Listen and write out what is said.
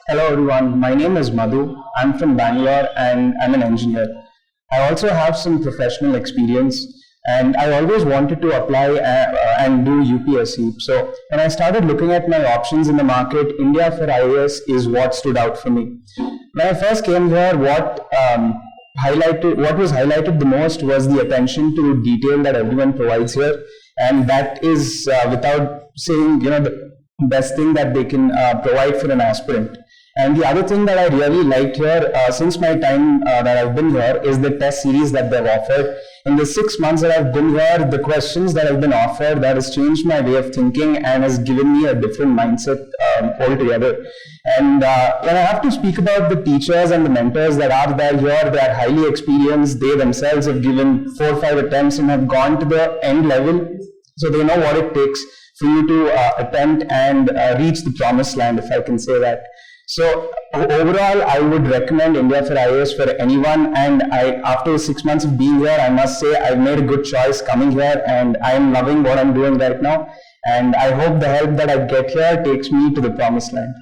Hello everyone, my name is Madhu. I'm from Bangalore and I'm an engineer. I also have some professional experience and I always wanted to apply and do UPSC. So when I started looking at my options in the market, India4IAS is what stood out for me. When I first came here, what was highlighted the most was the attention to detail that everyone provides here, and that is without saying the best thing that they can provide for an aspirant. And the other thing that I really liked here since my time that I've been here is the test series that they've offered. In the 6 months that I've been here, the questions that have been offered, that has changed my way of thinking and has given me a different mindset altogether. And when I have to speak about the teachers and the mentors that are there here, they are highly experienced. They themselves have given 4 or 5 attempts and have gone to the end level. So they know what it takes for you to attempt and reach the promised land, if I can say that. So overall, I would recommend India4IAS for anyone, and after 6 months of being here, I must say I've made a good choice coming here, and I'm loving what I'm doing right now, and I hope the help that I get here takes me to the promised land.